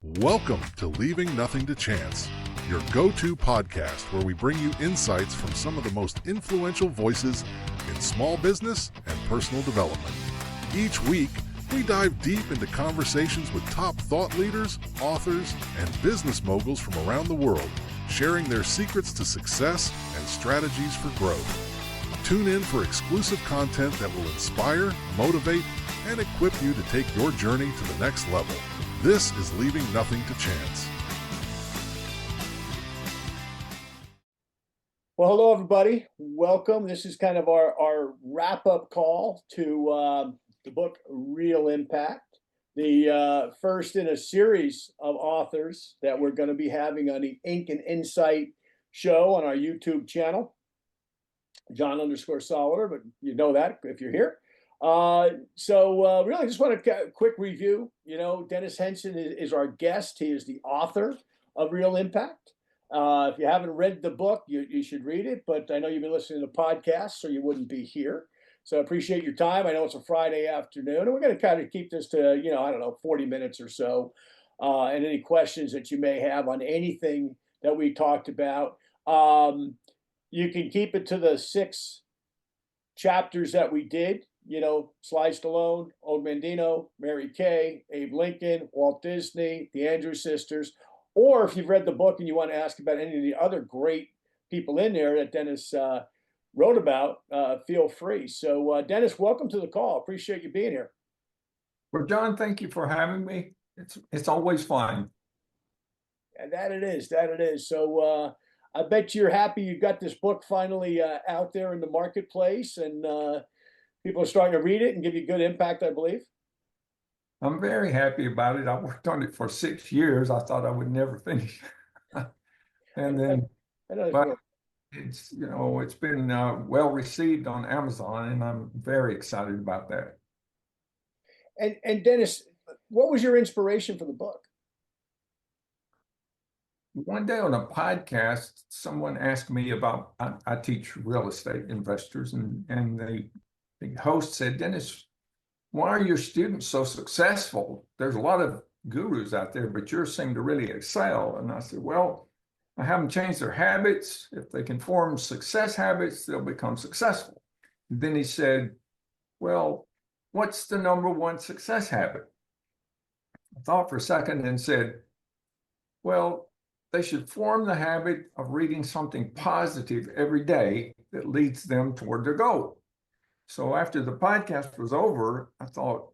Welcome to Leaving Nothing to Chance, your go-to podcast where we bring you insights from some of the most influential voices in small business and personal development. Each week, we dive deep into conversations with top thought leaders, authors, and business moguls from around the world, sharing their secrets to success and strategies for growth. Tune in for exclusive content that will inspire, motivate, and equip you to take your journey to the next level. This is Leaving Nothing to Chance. Well, hello, everybody. Welcome. This is kind of our wrap-up call to the book Real Impact, the first in a series of authors that we're going to be having on the Ink and Insight show on our YouTube channel, John _Solleder, but you know that if you're here. Really just want a quick review. Dennis Henson is our guest. He is the author of Real Impact. If you haven't read the book, you should read it, but I know you've been listening to podcasts, so you wouldn't be here. So I appreciate your time. I know it's a Friday afternoon, and we're going to kind of keep this to, 40 minutes or so. And any questions that you may have on anything that we talked about, you can keep it to the 6 chapters that we did. Sly Stallone, Old Mandino, Mary Kay, Abe Lincoln, Walt Disney, the Andrews Sisters. Or if you've read the book and you want to ask about any of the other great people in there that Dennis wrote about, feel free. So, Dennis, welcome to the call. Appreciate you being here. Well, John, thank you for having me. It's always fun. And that it is. So I bet you're happy you got this book finally out there in the marketplace, and people are starting to read it and give you good impact, I believe. I'm very happy about it. I worked on it for 6 years. I thought I would never finish. And then, but it's been well received on Amazon, and I'm very excited about that. And Dennis, what was your inspiration for the book? One day on a podcast, someone asked me about, I teach real estate investors, and the host said, "Dennis, why are your students so successful? There's a lot of gurus out there, but yours seem to really excel." And I said, "Well, I haven't changed their habits. If they can form success habits, they'll become successful." And then he said, "Well, what's the number one success habit?" I thought for a second and said, "Well, they should form the habit of reading something positive every day that leads them toward their goal." So after the podcast was over, I thought,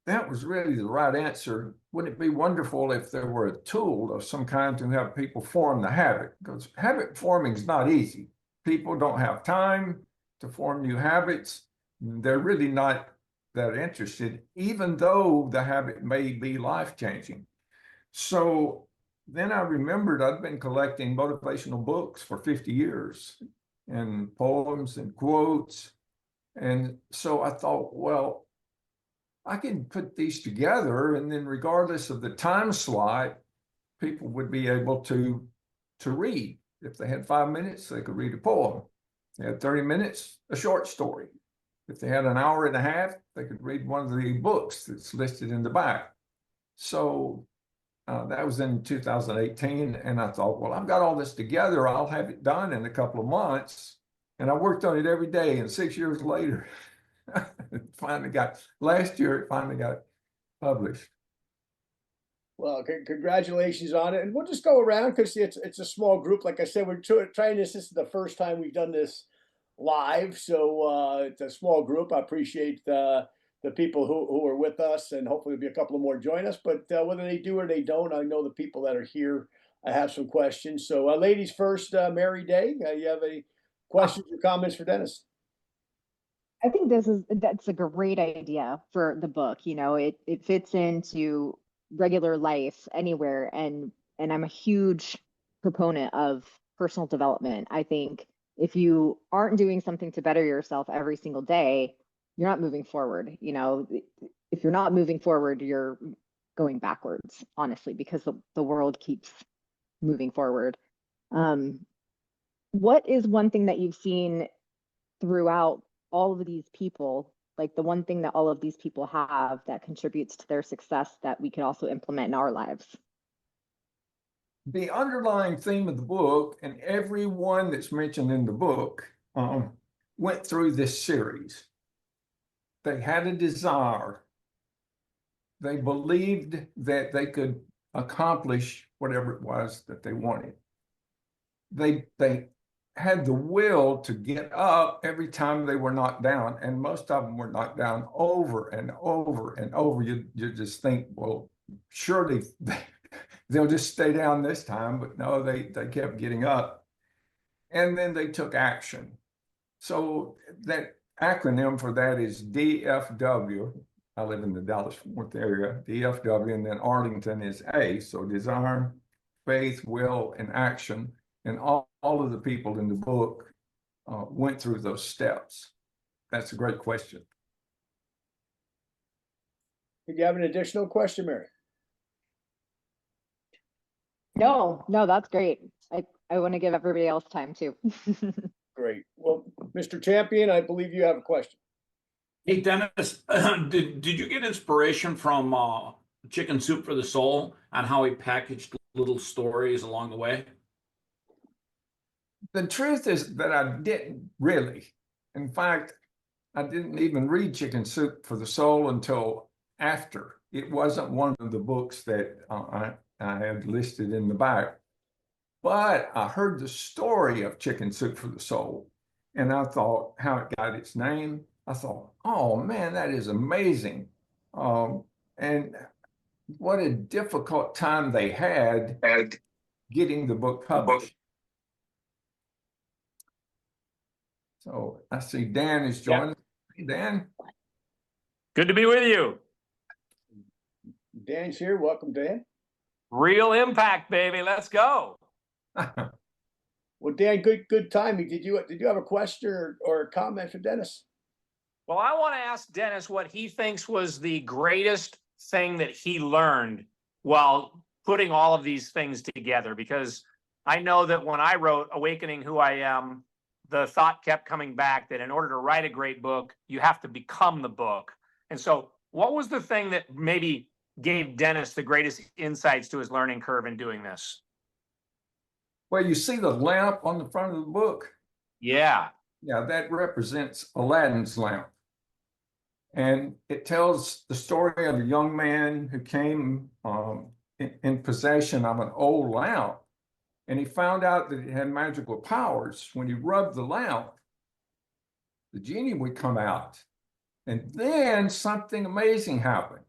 that was really the right answer. Wouldn't it be wonderful if there were a tool of some kind to help people form the habit? Because habit forming is not easy. People don't have time to form new habits. They're really not that interested, even though the habit may be life-changing. So then I remembered I'd been collecting motivational books for 50 years, and poems and quotes. And so I thought, well, I can put these together, and then regardless of the time slot, people would be able to read. If they had 5 minutes, they could read a poem. If they had 30 minutes, a short story. If they had an hour and a half, they could read one of the books that's listed in the back. So that was in 2018, and I thought, well, I've got all this together. I'll have it done in a couple of months. And I worked on it every day, and 6 years later, last year, it finally got published. Well, congratulations on it. And we'll just go around because it's a small group. Like I said, we're trying this. This is the first time we've done this live. So it's a small group. I appreciate the people who are with us, and hopefully there'll be a couple of more join us. But whether they do or they don't, I know the people that are here, I have some questions. So ladies first, Mary Day, you have any questions or comments for Dennis? I think that's a great idea for the book. It fits into regular life anywhere, and I'm a huge proponent of personal development. I think if you aren't doing something to better yourself every single day, you're not moving forward. If you're not moving forward, you're going backwards, honestly, because the world keeps moving forward. What is one thing that you've seen throughout all of these people like the one thing that all of these people have that contributes to their success that we could also implement in our lives. The underlying theme of the book, and everyone that's mentioned in the book went through this series. They had a desire. They believed that they could accomplish whatever it was that they wanted. They had the will to get up every time they were knocked down, and most of them were knocked down over and over and over. You just think, well, surely they'll just stay down this time, but no, they kept getting up, and then they took action. So that acronym for that is DFW. I live in the Dallas-Fort Worth area, DFW, and then Arlington is A. So desire, faith, will, and action. And all of the people in the book went through those steps. That's a great question. Did you have an additional question, Mary? No, that's great. I want to give everybody else time too. Great. Well, Mr. Champion, I believe you have a question. Hey, Dennis, did you get inspiration from Chicken Soup for the Soul on how he packaged little stories along the way? The truth is that I didn't really. In fact, I didn't even read Chicken Soup for the Soul until after. It wasn't one of the books that I had listed in the back. But I heard the story of Chicken Soup for the Soul, and I thought how it got its name. I thought, oh man, that is amazing. And what a difficult time they had getting the book published. So I see Dan is joining. Hey, Dan. Good to be with you. Dan's here. Welcome, Dan. Real impact, baby. Let's go. Well, Dan, good timing. Did you have a question or a comment for Dennis? Well, I want to ask Dennis what he thinks was the greatest thing that he learned while putting all of these things together, because I know that when I wrote Awakening Who I Am, the thought kept coming back that in order to write a great book, you have to become the book. And so what was the thing that maybe gave Dennis the greatest insights to his learning curve in doing this? Well, you see the lamp on the front of the book? Yeah. Yeah, that represents Aladdin's lamp. And it tells the story of a young man who came in possession of an old lamp. And he found out that it had magical powers. When he rubbed the lamp, the genie would come out. And then something amazing happened.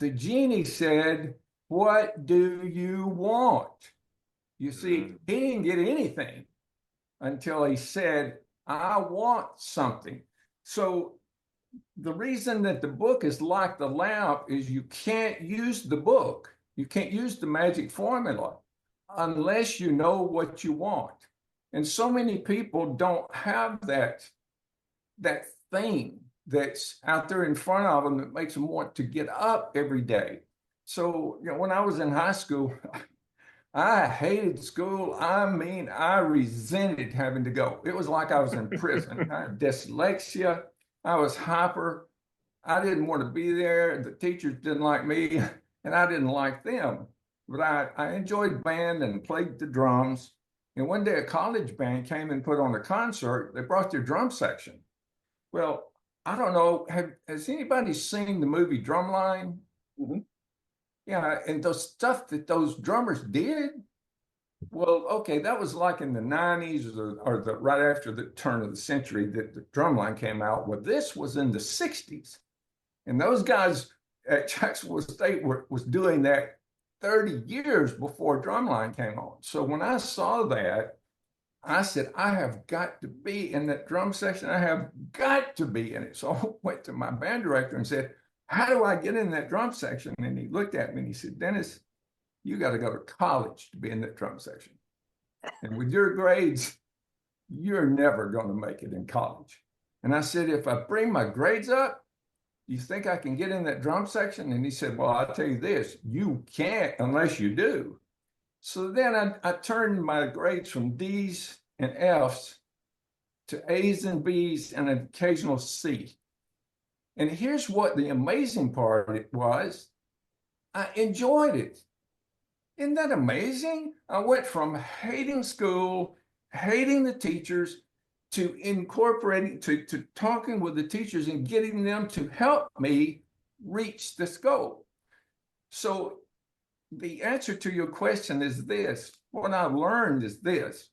The genie said, "What do you want?" You see, he didn't get anything until he said, "I want something." So the reason that the book is like the lamp is you can't use the book. You can't use the magic formula unless you know what you want. And so many people don't have that thing that's out there in front of them that makes them want to get up every day. So, when I was in high school, I hated school. I mean, I resented having to go. It was like I was in prison. I had dyslexia. I was hyper. I didn't want to be there. The teachers didn't like me, and I didn't like them. But I enjoyed band and played the drums. And one day a college band came and put on a concert. They brought their drum section. Well, I don't know. Has anybody seen the movie Drumline? Mm-hmm. Yeah, and the stuff that those drummers did. Well, okay, that was like in the 90s or right after the turn of the century that the drumline came out. Well, this was in the 60s. And those guys at Jacksonville State was doing that 30 years before drumline came on. So when I saw that, I said, I have got to be in that drum section. I have got to be in it. So I went to my band director and said, how do I get in that drum section? And he looked at me and he said, Dennis, you got to go to college to be in that drum section. And with your grades, you're never going to make it in college. And I said, if I bring my grades up, do you think I can get in that drum section? And he said, well, I'll tell you this, you can't unless you do. So then I turned my grades from D's and F's to A's and B's and an occasional C. And here's what the amazing part it was. I enjoyed it. Isn't that amazing? I went from hating school, hating the teachers, to incorporating, to talking with the teachers and getting them to help me reach this goal. So the answer to your question is this. What I've learned is this.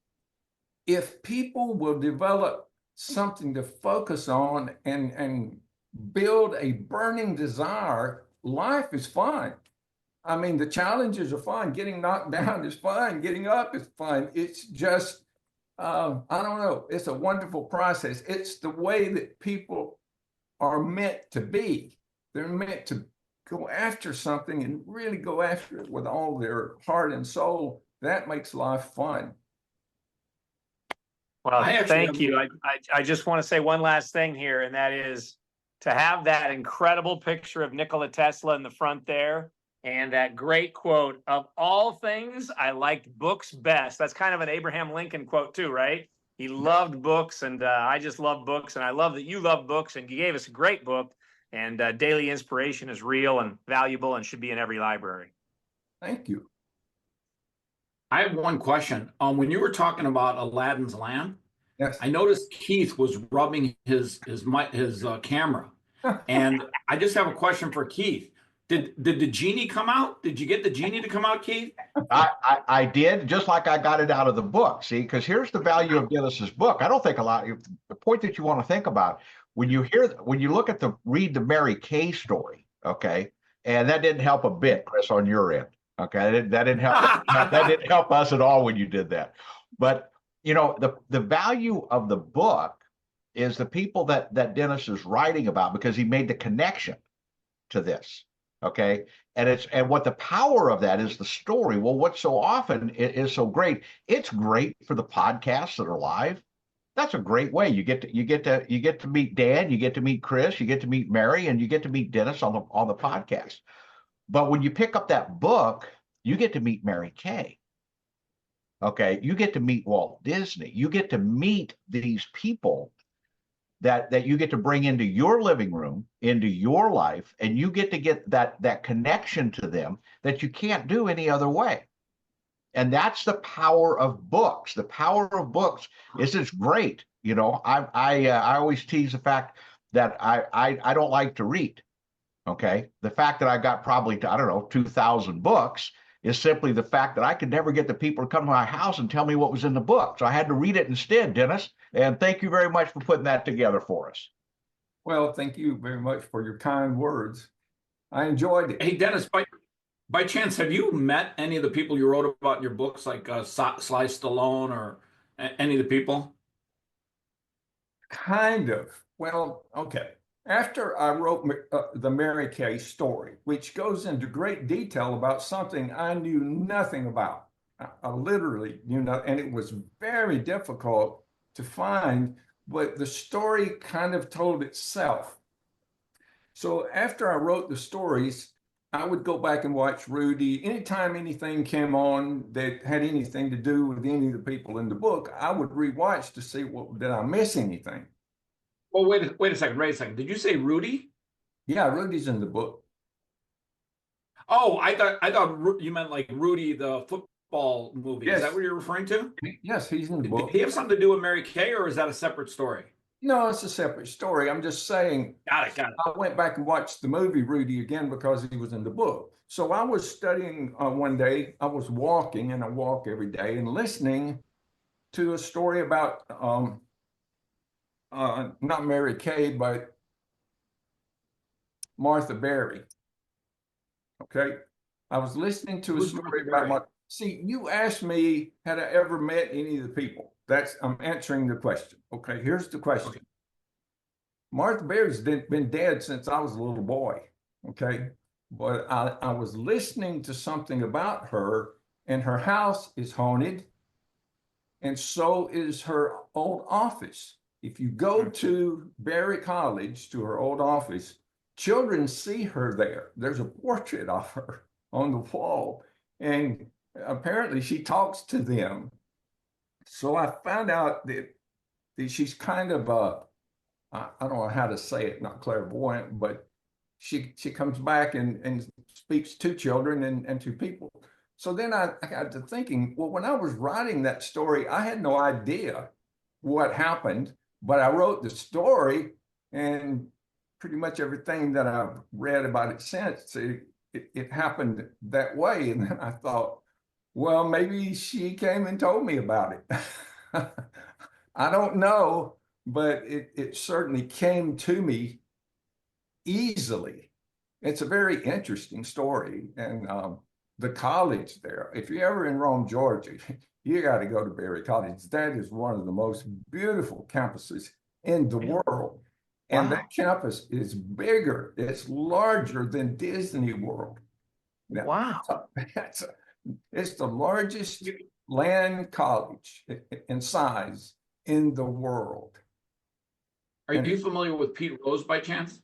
If people will develop something to focus on and build a burning desire, life is fun. I mean, the challenges are fun. Getting knocked down is fun. Getting up is fun. It's just, I don't know. It's a wonderful process. It's the way that people are meant to be. They're meant to go after something and really go after it with all their heart and soul. That makes life fun. Well, I actually thank have- you. I just want to say one last thing here, and that is to have that incredible picture of Nikola Tesla in the front there, and that great quote, "Of all things, I liked books best." That's kind of an Abraham Lincoln quote too, right? He loved books, and I just love books, and I love that you love books, and you gave us a great book. And daily inspiration is real and valuable and should be in every library. Thank you. I have one question. When you were talking about Aladdin's lamp, Yes. I noticed Keith was rubbing his camera, and I just have a question for Keith. Did the genie come out? Did you get the genie to come out, Keith? I did, just like I got it out of the book. See, because here's the value of Dennis's book. I don't think the point that you want to think about when you look at read the Mary Kay story, okay, and that didn't help a bit, Chris, on your end. Okay, that didn't help. That didn't help us at all when you did that. But you know, the value of the book is the people that Dennis is writing about, because he made the connection to this. Okay. And what the power of that is the story. Well, what's so often is so great. It's great for the podcasts that are live. That's a great way. You get to meet Dan, you get to meet Chris, you get to meet Mary, and you get to meet Dennis on the podcast. But when you pick up that book, you get to meet Mary Kay. Okay. You get to meet Walt Disney. You get to meet these people that you get to bring into your living room, into your life, and you get to get that connection to them that you can't do any other way. And that's the power of books. The power of books is it's great. You know, I always tease the fact that I don't like to read. Okay. The fact that I got probably, I don't know, 2,000 books is simply the fact that I could never get the people to come to my house and tell me what was in the book. So I had to read it instead, Dennis. And thank you very much for putting that together for us. Well, thank you very much for your kind words. I enjoyed it. Hey, Dennis, by chance, have you met any of the people you wrote about in your books, like Sly Stallone or any of the people? Kind of. Well, okay. After I wrote the Mary Kay story, which goes into great detail about something I knew nothing about, I literally knew nothing, and it was very difficult to find, but the story kind of told itself. So after I wrote the stories, I would go back and watch Rudy. Anytime anything came on that had anything to do with any of the people in the book, I would rewatch to see did I miss anything. Well, wait a second. Did you say Rudy? Yeah, Rudy's in the book. Oh, I thought you meant like Rudy, the football movie. Yes. Is that what you're referring to? Yes, he's in the book. Did he have something to do with Mary Kay, or is that a separate story? No, it's a separate story. I'm just saying. Got it. I went back and watched the movie Rudy again because he was in the book. So I was studying one day. I was walking, and I walk every day, and listening to a story about not Mary Kay, but Martha Berry. Okay. I was listening to a story about see, you asked me, had I ever met any of the people? I'm answering the question. Okay, here's the question. Okay. Martha Berry's been dead since I was a little boy. Okay. But I was listening to something about her, and her house is haunted, and so is her old office. If you go to Berry College, to her old office, children see her there. There's a portrait of her on the wall, and apparently she talks to them. So I found out that she's kind of I don't know how to say it, not clairvoyant, but she comes back and speaks to children and to people. So then I got to thinking, well, when I was writing that story, I had no idea what happened, but I wrote the story, and pretty much everything that I've read about it since, it happened that way. And then I thought, well, maybe she came and told me about it. I don't know, but it certainly came to me easily. It's a very interesting story. And the college there, if you're ever in Rome, Georgia, you got to go to Berry College. That is one of the most beautiful campuses in the world. And Wow. that campus is bigger, it's larger than Disney World. Now, Wow. it's the largest land college in size in the world. Are you familiar with Pete Rose by chance?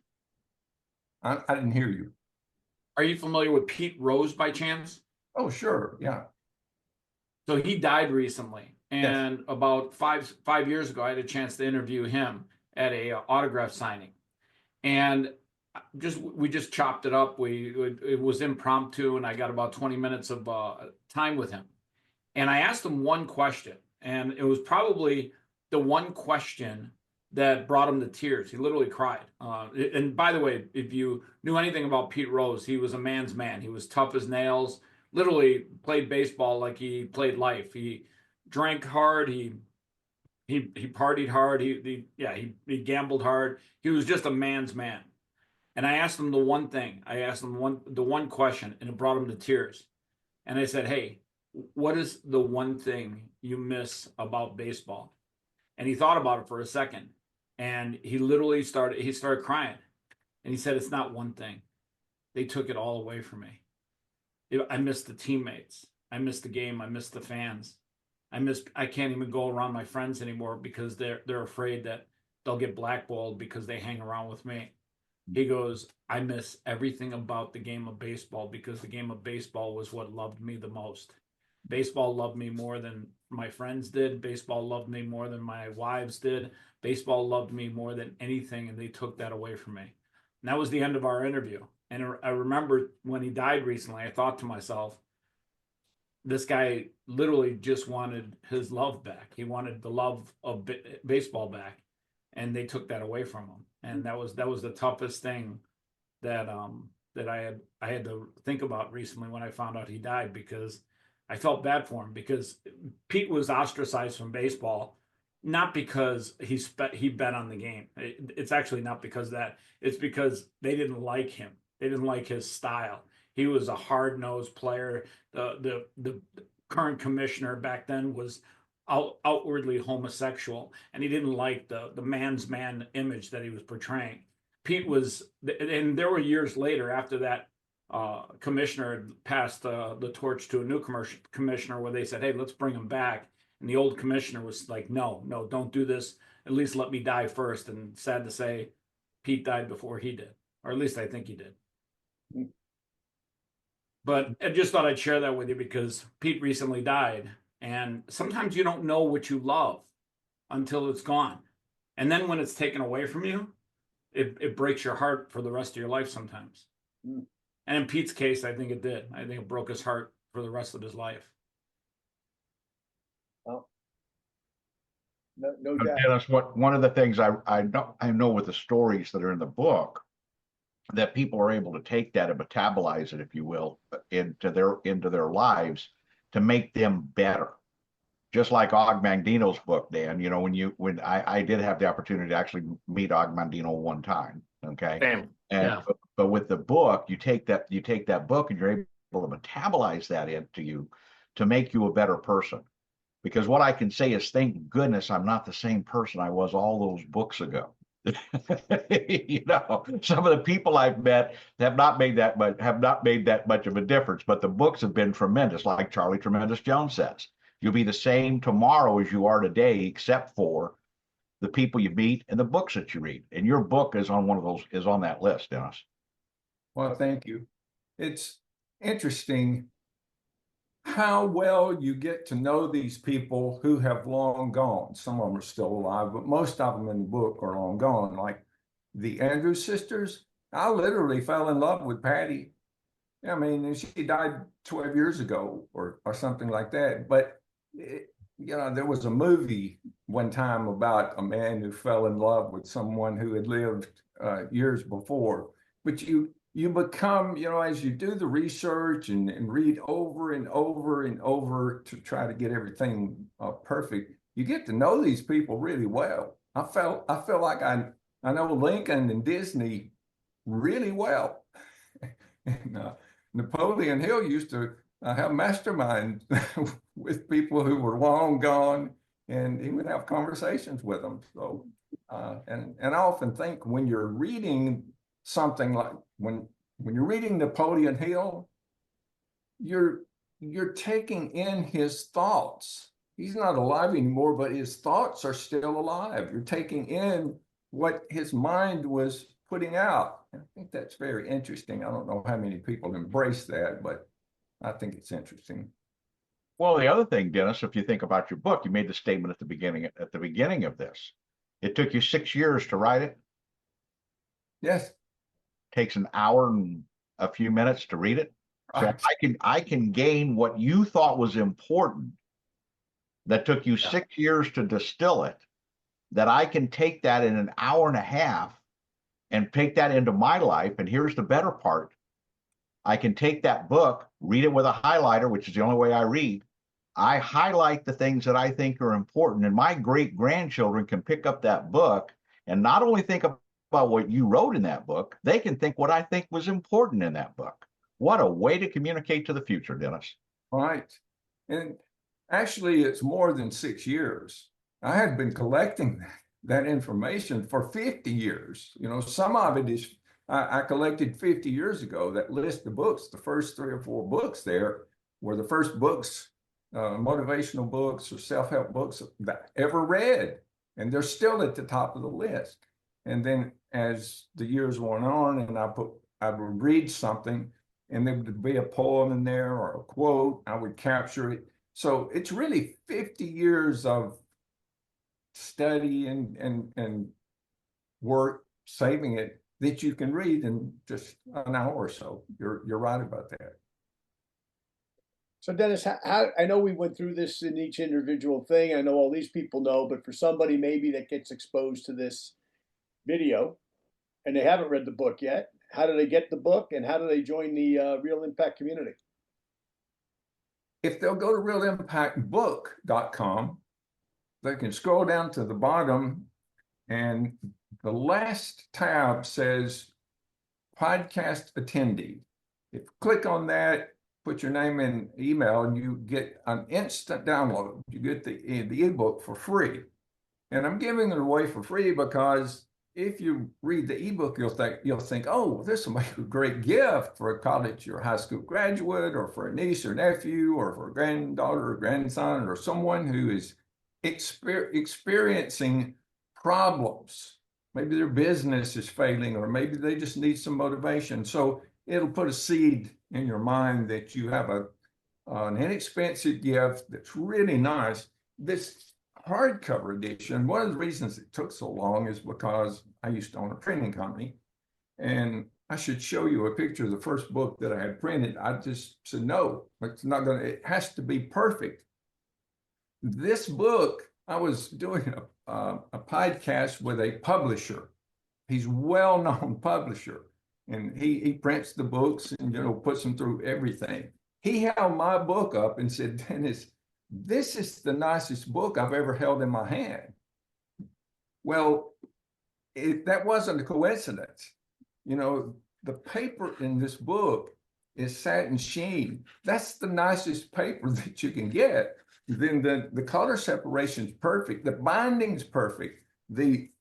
I didn't hear you. Are you familiar with Pete Rose by chance? Oh, sure. Yeah. So he died recently, and about five years ago, I had a chance to interview him at a autograph signing, and we just chopped it up. It was impromptu, and I got about 20 minutes of time with him, and I asked him one question, and it was probably the one question that brought him to tears. He literally cried. And by the way, if you knew anything about Pete Rose, he was a man's man. He was tough as nails. Literally played baseball like he played life. He drank hard. He partied hard. He gambled hard. He was just a man's man. And I asked him the one thing. I asked him the one question, and it brought him to tears. And I said, "Hey, what is the one thing you miss about baseball?" And he thought about it for a second, and he literally started crying. And he said, "It's not one thing. They took it all away from me. I miss the teammates. I miss the game. I miss the fans. I can't even go around my friends anymore because they're afraid that they'll get blackballed because they hang around with me." He goes, "I miss everything about the game of baseball because the game of baseball was what loved me the most. Baseball loved me more than my friends did. Baseball loved me more than my wives did. Baseball loved me more than anything, and they took that away from me." And that was the end of our interview. And I remember when he died recently, I thought to myself, this guy literally just wanted his love back. He wanted the love of baseball back, and they took that away from him. And that was the toughest thing that I had to think about recently when I found out he died, because I felt bad for him, because Pete was ostracized from baseball, not because he bet on the game. It's actually not because of that. It's because they didn't like him. They didn't like his style. He was a hard-nosed player. The current commissioner back then was outwardly homosexual, and he didn't like the man's man image that he was portraying. Pete was, and there were years later after that commissioner passed the torch to a new commissioner, where they said, "Hey, let's bring him back." And the old commissioner was like, no, don't do this. At least let me die first. And sad to say, Pete died before he did, or at least I think he did. But I just thought I'd share that with you, because Pete recently died, and sometimes you don't know what you love until it's gone. And then when it's taken away from you, it breaks your heart for the rest of your life sometimes. And in Pete's case, I think it did. I think it broke his heart for the rest of his life. Well, no doubt. Dennis, one of the things I know with the stories that are in the book, that people are able to take that and metabolize it, if you will, into their lives to make them better. Just like Og Mandino's book, Dan, you know, when I did have the opportunity to actually meet Og Mandino one time. Okay. Same. And Yeah. but with the book, you take that book and you're able to metabolize that into you to make you a better person. Because what I can say is, thank goodness I'm not the same person I was all those books ago. You know, some of the people I've met have not made that much of a difference, but the books have been tremendous. Like Charlie Tremendous Jones says, you'll be the same tomorrow as you are today, except for the people you meet and the books that you read. And your book is on on that list, Dennis. Well, thank you. It's interesting. how well you get to know these people who have long gone. Some of them are still alive, but most of them in the book are long gone. Like the Andrews sisters, I literally fell in love with Patty. I mean, she died 12 years ago or something like that. But, there was a movie one time about a man who fell in love with someone who had lived years before. But you become, as you do the research and read over and over and over to try to get everything perfect, you get to know these people really well. I feel like I know Lincoln and Disney really well. And Napoleon Hill used to have masterminds with people who were long gone, and he would have conversations with them. So, and I often think when you're reading something like when you're reading Napoleon Hill, you're taking in his thoughts. He's not alive anymore, but his thoughts are still alive. You're taking in what his mind was putting out. I think that's very interesting. I don't know how many people embrace that, but I think it's interesting. Well, the other thing, Dennis, if you think about your book, you made the statement at the beginning of this. It took you 6 years to write it. Yes. Takes an hour and a few minutes to read it. So I can gain what you thought was important that took you 6 years to distill it, that I can take that in an hour and a half and take that into my life. And here's the better part. I can take that book, read it with a highlighter, which is the only way I read. I highlight the things that I think are important, and my great grandchildren can pick up that book and not only think about what you wrote in that book, they can think what I think was important in that book. What a way to communicate to the future, Dennis. Right. And actually, it's more than 6 years. I had been collecting that information for 50 years. Some of it is I collected 50 years ago. That list of books, the first 3 or 4 books there were the first books, motivational books or self-help books that I ever read. And they're still at the top of the list. And then as the years went on and I would read something and there would be a poem in there or a quote, I would capture it. So it's really 50 years of study and work, saving it, that you can read in just an hour or so. You're right about that. So Dennis, how, I know we went through this in each individual thing. I know all these people know, but for somebody maybe that gets exposed to this video and they haven't read the book yet, how do they get the book and how do they join the Real Impact community? If they'll go to realimpactbook.com, they can scroll down to the bottom and the last tab says podcast attendee. If you click on that, put your name and email, and you get an instant download. You get the ebook for free. And I'm giving it away for free because if you read the ebook, you'll think, oh, this will make a great gift for a college or high school graduate, or for a niece or nephew, or for a granddaughter or grandson, or someone who is experiencing problems. Maybe their business is failing, or maybe they just need some motivation. So it'll put a seed in your mind that you have an inexpensive gift that's really nice. This hardcover edition, one of the reasons it took so long is because I used to own a printing company, and I should show you a picture of the first book that I had printed. I just said, no, it's not going to, it has to be perfect. This book, I was doing a podcast with a publisher. He's a well-known publisher, and he prints the books and puts them through everything. He held my book up and said, Dennis, this is the nicest book I've ever held in my hand. Well, that wasn't a coincidence. The paper in this book is satin sheen. That's the nicest paper that you can get. Then the color separation is perfect. The binding's perfect. The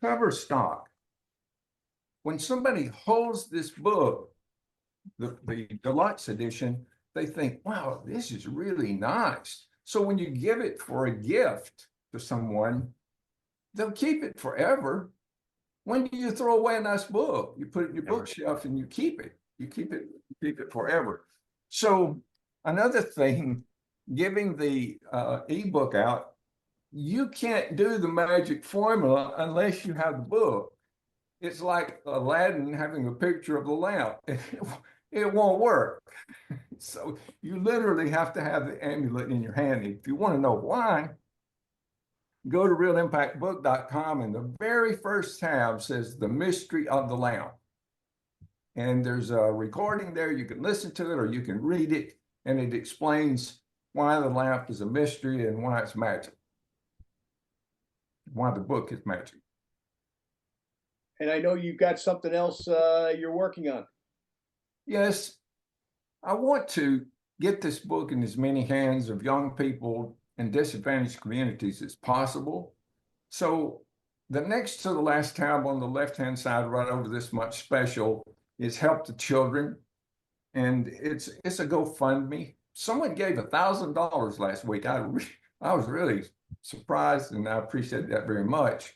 cover stock. When somebody holds this book, the deluxe edition, they think, wow, this is really nice. So when you give it for a gift to someone, they'll keep it forever. When do you throw away a nice book? You put it in your bookshelf and you keep it. You keep it forever. So another thing, giving the ebook out, you can't do the magic formula unless you have the book. It's like Aladdin having a picture of the lamp. It won't work. So you literally have to have the amulet in your hand. If you want to know why, go to realimpactbook.com, and the very first tab says The Mystery of the Lamp. And there's a recording there. You can listen to it or you can read it, and it explains why the lamp is a mystery and why it's magic, why the book is magic. And I know you've got something else you're working on. Yes, I want to get this book in as many hands of young people in disadvantaged communities as possible. So the next to the last tab on the left-hand side, right over this much special, is Help the Children. And it's a GoFundMe. Someone gave $1,000 last week. I was really surprised, and I appreciate that very much.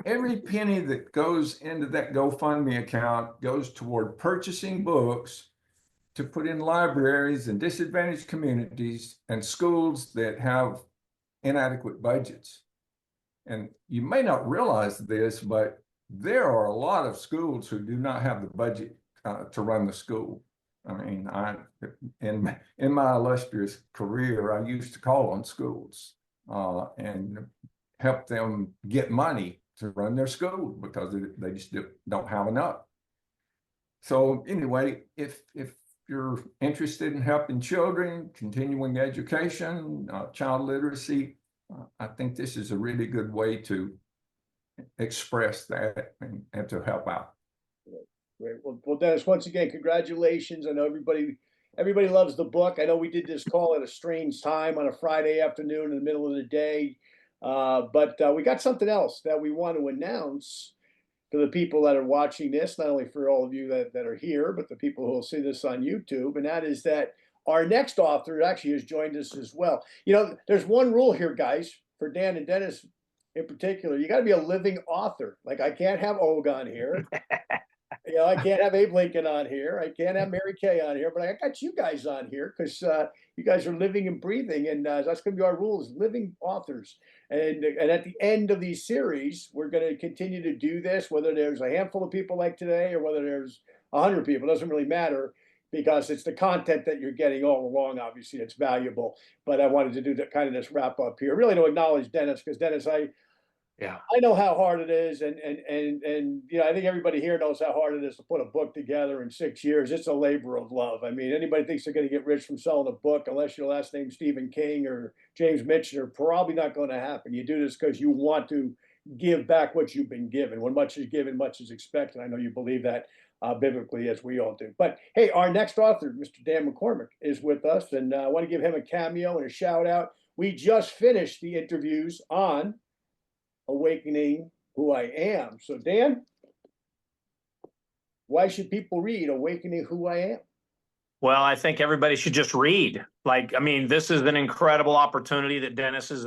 Every penny that goes into that GoFundMe account goes toward purchasing books to put in libraries and disadvantaged communities and schools that have inadequate budgets. And you may not realize this, but there are a lot of schools who do not have the budget to run the school. I mean, in my illustrious career, I used to call on schools and help them get money to run their school because they just don't have enough. So anyway, if you're interested in helping children, continuing education, child literacy, I think this is a really good way to express that and to help out. Great. Well, Dennis, once again, congratulations. I know everybody loves the book. I know we did this call at a strange time on a Friday afternoon in the middle of the day, but we got something else that we want to announce to the people that are watching this, not only for all of you that are here, but the people who will see this on YouTube, and that is that our next author actually has joined us as well. You know, there's one rule here, guys, for Dan and Dennis in particular. You got to be a living author. Like, I can't have Og on here. You know, I can't have Abe Lincoln on here. I can't have Mary Kay on here, but I got you guys on here because you guys are living and breathing, and that's going to be our rules: living authors. And at the end of these series, we're going to continue to do this, whether there's a handful of people like today or whether there's 100 people. It doesn't really matter because it's the content that you're getting all along. Obviously, it's valuable. But I wanted to do kind of this wrap up here, really to acknowledge Dennis, because Dennis, I know how hard it is, and you know, I think everybody here knows how hard it is to put a book together in 6 years. It's a labor of love. I mean, anybody thinks they're going to get rich from selling a book, unless your last name's Stephen King or James Michener, probably not going to happen. You do this because you want to give back what you've been given. When much is given, much is expected. I know you believe that biblically, as we all do. But hey, our next author, Mr. Dan McCormick, is with us, and I want to give him a cameo and a shout out. We just finished the interviews on Awakening Who I Am. So Dan, why should people read Awakening Who I Am? Well, I think everybody should just read. Like, I mean, this is an incredible opportunity that Dennis has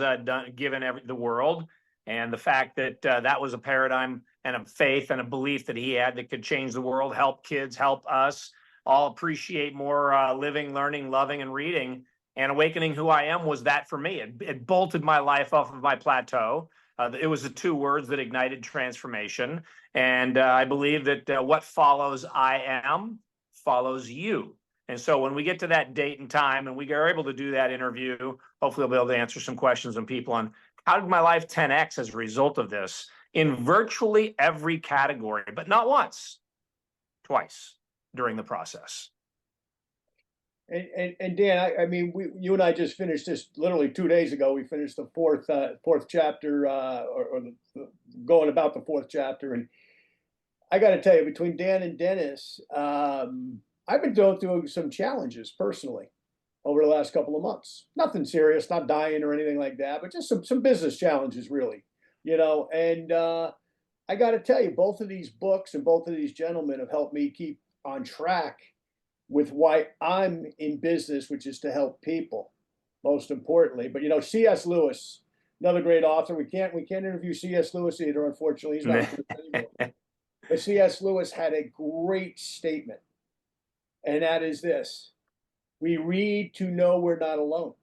given the world. And the fact that that was a paradigm and a faith and a belief that he had that could change the world, help kids, help us all appreciate more living, learning, loving, and reading. And Awakening Who I Am was that for me. It bolted my life off of my plateau. It was the 2 words that ignited transformation. And I believe that what follows I am follows you. And so when we get to that date and time and we are able to do that interview, hopefully we'll be able to answer some questions from people on how did my life 10x as a result of this in virtually every category, but not once, twice during the process. And Dan, I mean, you and I just finished this literally 2 days ago. We finished the fourth chapter, going about the 4th chapter. And I got to tell you, between Dan and Dennis, I've been going through some challenges personally over the last couple of months. Nothing serious, not dying or anything like that, but just some business challenges, really. You know, and I got to tell you, both of these books and both of these gentlemen have helped me keep on track with why I'm in business, which is to help people, most importantly. But you know, C.S. Lewis, another great author. We can't interview C.S. Lewis either, unfortunately. He's not with us anymore. But C.S. Lewis had a great statement, and that is this: We read to know we're not alone.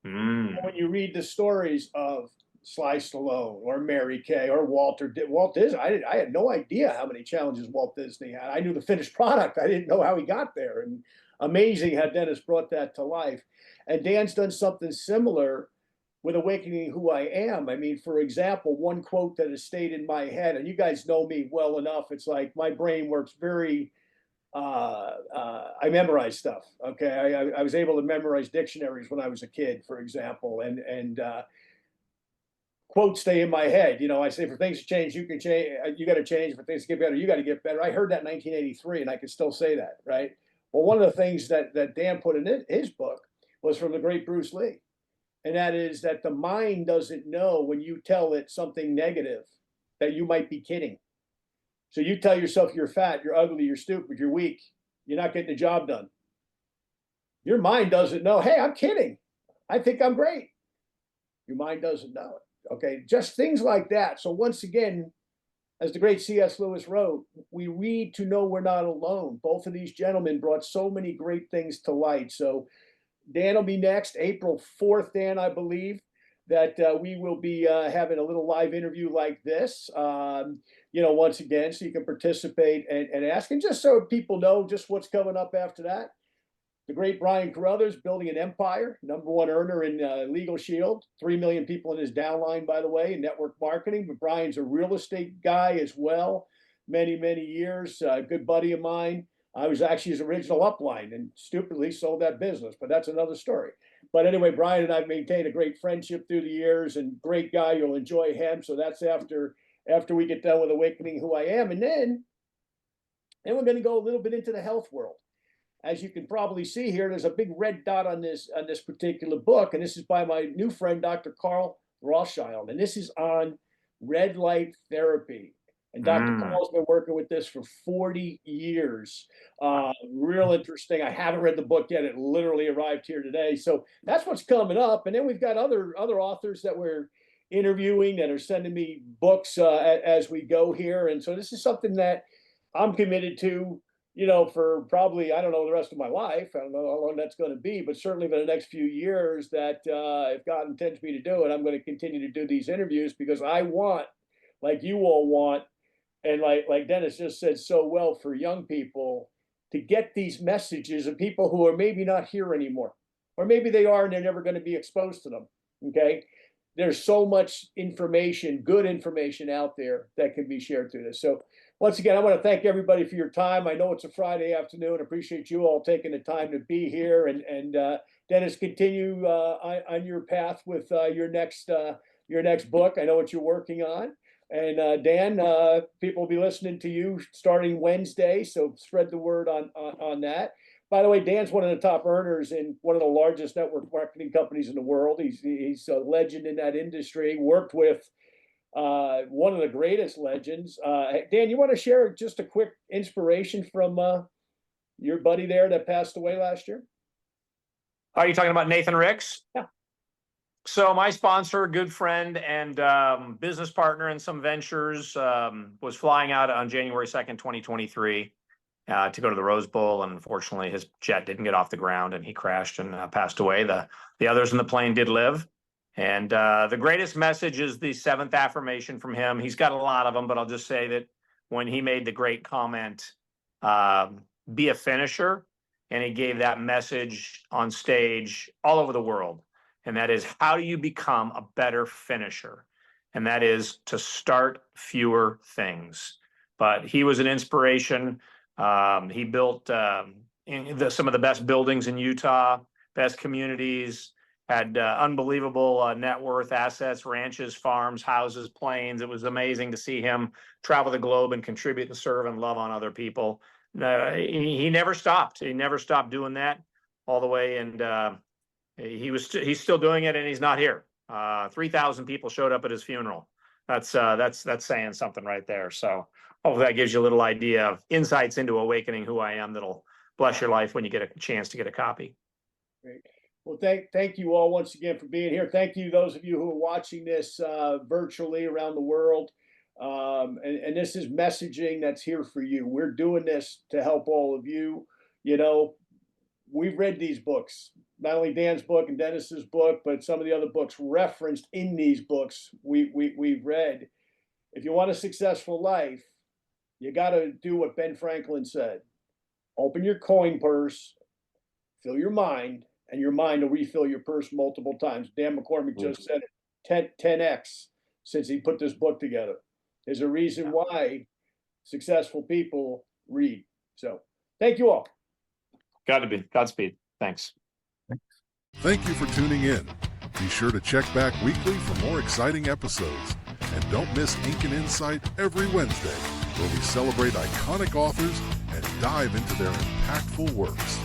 Mm. When you read the stories of Sly Stallone or Mary Kay or Walt Disney, I had no idea how many challenges Walt Disney had. I knew the finished product. I didn't know how he got there. And amazing how Dennis brought that to life. And Dan's done something similar with Awakening Who I Am. I mean, for example, one quote that has stayed in my head, and you guys know me well enough, it's like my brain works very I memorize stuff. Okay, I was able to memorize dictionaries when I was a kid, for example, and quotes stay in my head. You know, I say for things to change, you can change. You got to change. For things to get better, you got to get better. I heard that in 1983, and I can still say that. Right. Well, one of the things that Dan put in his book was from the great Bruce Lee, and that is that the mind doesn't know when you tell it something negative that you might be kidding. So you tell yourself you're fat, you're ugly, you're stupid, you're weak, you're not getting the job done. Your mind doesn't know, hey, I'm kidding. I think I'm great. Your mind doesn't know it. Okay, just things like that. So once again, as the great C.S. Lewis wrote, we read to know we're not alone. Both of these gentlemen brought so many great things to light. So Dan will be next, April 4th, Dan, I believe, that we will be having a little live interview like this. Once again, so you can participate and ask. And just so people know just what's coming up after that, the great Brian Carruthers building an empire, #1 earner in Legal Shield, 3 million people in his downline, by the way, in network marketing. But Brian's a real estate guy as well, many, many years, a good buddy of mine. I was actually his original upline and stupidly sold that business, but that's another story. But anyway, Brian and I've maintained a great friendship through the years, and great guy. You'll enjoy him. So that's after we get done with Awakening Who I Am. And then we're going to go a little bit into the health world. As you can probably see here, there's a big red dot on this particular book. And this is by my new friend, Dr. Carl Rothschild. And this is on red light therapy. And Dr. Carl's been working with this for 40 years. Real interesting. I haven't read the book yet. It literally arrived here today. So that's what's coming up. And then we've got other authors that we're interviewing that are sending me books as we go here. And so this is something that I'm committed to, for probably, I don't know, the rest of my life. I don't know how long that's going to be, but certainly for the next few years that if God intends me to do it, I'm going to continue to do these interviews because I want, like you all want, and like Dennis just said so well, for young people to get these messages of people who are maybe not here anymore, or maybe they are and they're never going to be exposed to them. Okay. There's so much information, good information out there that can be shared through this. So once again, I want to thank everybody for your time. I know it's a Friday afternoon. I appreciate you all taking the time to be here. And Dennis, continue on your path with your next book. I know what you're working on. And Dan, people will be listening to you starting Wednesday. So spread the word on that. By the way, Dan's one of the top earners in one of the largest network marketing companies in the world. He's a legend in that industry, worked with one of the greatest legends. Dan, you want to share just a quick inspiration from your buddy there that passed away last year? Are you talking about Nathan Ricks? Yeah. So my sponsor, good friend, and business partner in some ventures was flying out on January 2nd, 2023. To go to the Rose Bowl, and unfortunately his jet didn't get off the ground and he crashed and passed away. The others in the plane did live. And the greatest message is the 7th affirmation from him. He's got a lot of them, but I'll just say that when he made the great comment, be a finisher, and he gave that message on stage all over the world. And that is, how do you become a better finisher? And that is to start fewer things. But he was an inspiration. He built some of the best buildings in Utah, best communities, had unbelievable net worth assets, ranches, farms, houses, planes. It was amazing to see him travel the globe and contribute and serve and love on other people. He never stopped. He never stopped doing that all the way. And he's still doing it, and he's not here. 3,000 people showed up at his funeral. That's saying something right there. So hopefully that gives you a little idea of insights into Awakening Who I Am that'll bless your life when you get a chance to get a copy. Great. Well, thank you all once again for being here. Thank you, those of you who are watching this virtually around the world. And this is messaging that's here for you. We're doing this to help all of you. we've read these books, not only Dan's book and Dennis's book, but some of the other books referenced in these books we've read. If you want a successful life, you got to do what Ben Franklin said. Open your coin purse, fill your mind, and your mind will refill your purse multiple times. Dan McCormick just said it 10x since he put this book together. There's a reason why successful people read. So thank you all. Godspeed. Thanks. Thank you for tuning in. Be sure to check back weekly for more exciting episodes. And don't miss Ink and Insight every Wednesday, where we celebrate iconic authors and dive into their impactful works.